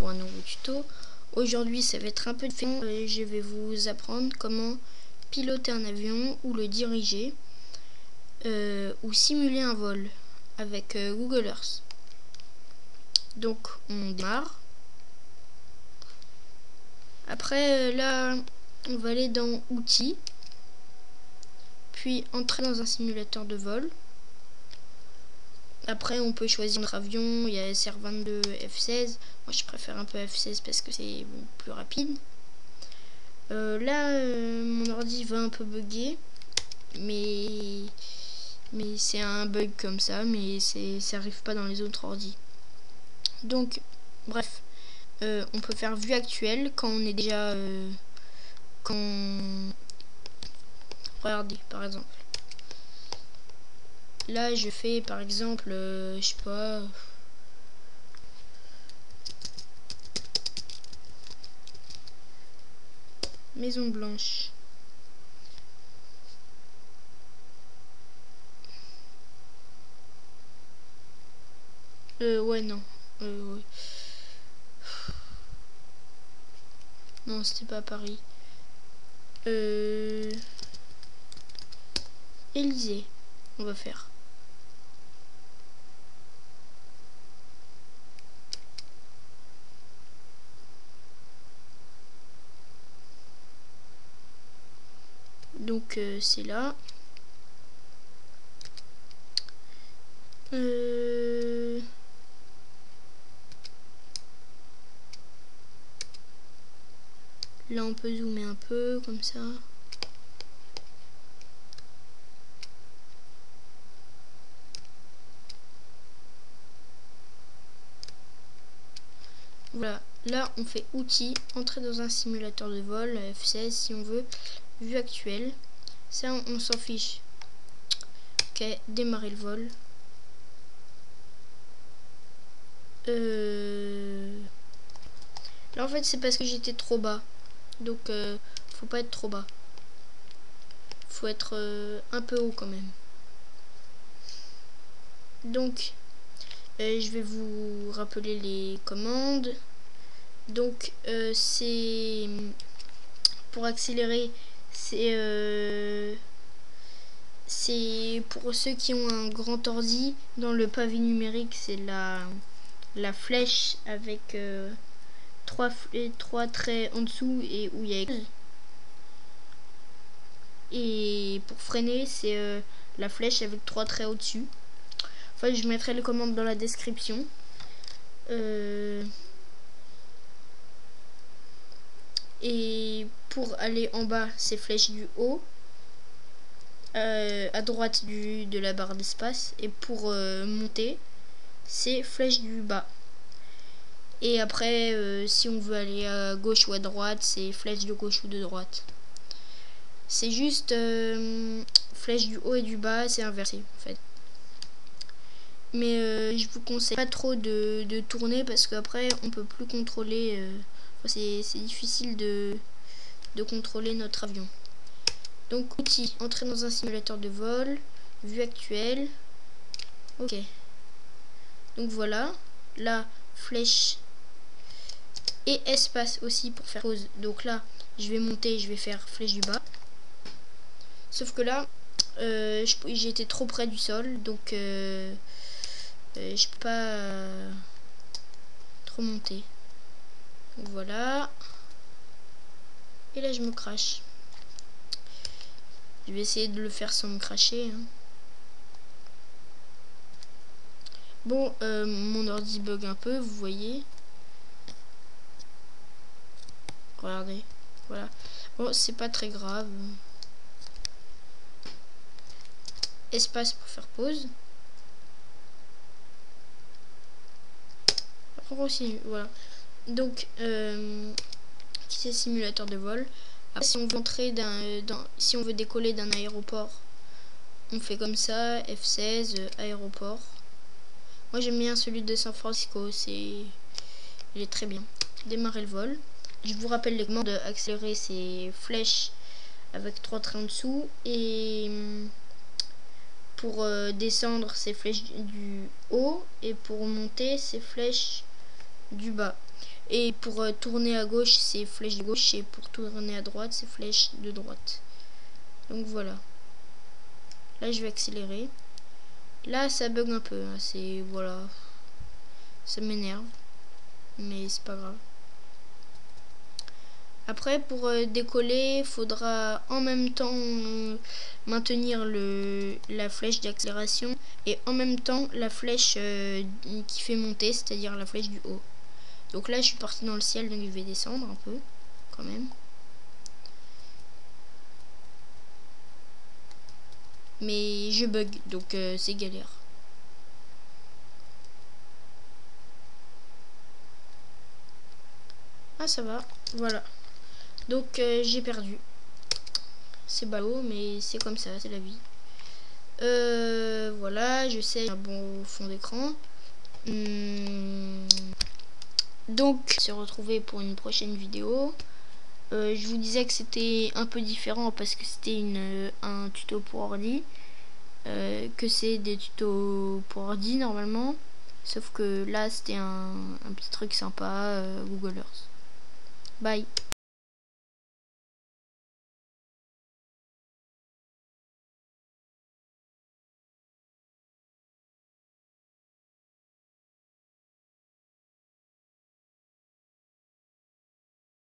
pour un nouveau tuto. Aujourd'hui ça va être un peu différent, je vais vous apprendre comment piloter un avion ou le diriger ou simuler un vol avec Google Earth. Donc on démarre. Après là on va aller dans outils, puis entrer dans un simulateur de vol. Après on peut choisir notre avion, il y a SR22, F16, moi je préfère un peu F16 parce que c'est plus rapide. Là mon ordi va un peu bugger, mais c'est un bug comme ça, mais ça arrive pas dans les autres ordis. Donc bref, on peut faire vue actuelle quand on est déjà regardez par exemple. Là je fais par exemple je sais pas, Maison Blanche. Ouais non, ouais. Non, c'était pas Paris. Élysée, on va faire. Donc c'est là. Là on peut zoomer un peu comme ça. Voilà, là on fait outils, entrer dans un simulateur de vol, F16 si on veut, vue actuelle. Ça on s'en fiche. Ok, démarrer le vol. Là en fait c'est parce que j'étais trop bas. Donc faut pas être trop bas. Faut être un peu haut quand même. Donc je vais vous rappeler les commandes. Donc c'est pour accélérer, c'est pour ceux qui ont un grand ordi. Dans le pavé numérique c'est la flèche avec trois traits en dessous et où il y a. Et pour freiner c'est la flèche avec 3 traits au dessus. Enfin je mettrai les commandes dans la description. Et pour aller en bas c'est flèche du haut, à droite de la barre d'espace, et pour monter c'est flèche du bas. Et après si on veut aller à gauche ou à droite c'est flèche de gauche ou de droite. C'est juste flèche du haut et du bas, c'est inversé en fait. Mais je vous conseille pas trop de tourner parce qu'après on peut plus contrôler, c'est difficile de contrôler notre avion. Donc outils, entrer dans un simulateur de vol, vue actuelle. Ok. Donc voilà, là flèche et espace aussi pour faire pause. Donc là je vais monter, je vais faire flèche du bas. Sauf que là j'étais trop près du sol, donc je peux pas trop monter. Donc voilà. Et là je me crache. Je vais essayer de le faire sans me cracher. Bon, mon ordi bug un peu, vous voyez. Regardez. Voilà. Bon, c'est pas très grave. Espace pour faire pause. Après aussi, voilà. Donc, quitter simulateur de vol. Après, si on veut entrer si on veut décoller d'un aéroport, on fait comme ça, F16, aéroport. Moi j'aime bien celui de San Francisco, il est très bien. Démarrer le vol. Je vous rappelle les commandes. Accélérer c'est flèche avec 3 traits en dessous, et pour descendre c'est flèche du haut, et pour monter c'est flèche du bas. Et pour tourner à gauche, c'est flèche de gauche. Et pour tourner à droite, c'est flèche de droite. Donc voilà. Là, je vais accélérer. Là, ça bug un peu. Hein. C'est... Voilà. Ça m'énerve. Mais c'est pas grave. Après, pour décoller, il faudra en même temps maintenir la flèche d'accélération et en même temps la flèche qui fait monter, c'est-à-dire la flèche du haut. Donc là, je suis parti dans le ciel, donc je vais descendre un peu, quand même. Mais je bug, donc c'est galère. Ah, ça va, voilà. Donc j'ai perdu. C'est ballot, mais c'est comme ça, c'est la vie. Voilà, je sais un bon fond d'écran. Donc, on se retrouver pour une prochaine vidéo. Je vous disais que c'était un peu différent parce que c'était un tuto pour ordi. Que c'est des tutos pour ordi normalement. Sauf que là, c'était un petit truc sympa, Google Earth. Bye.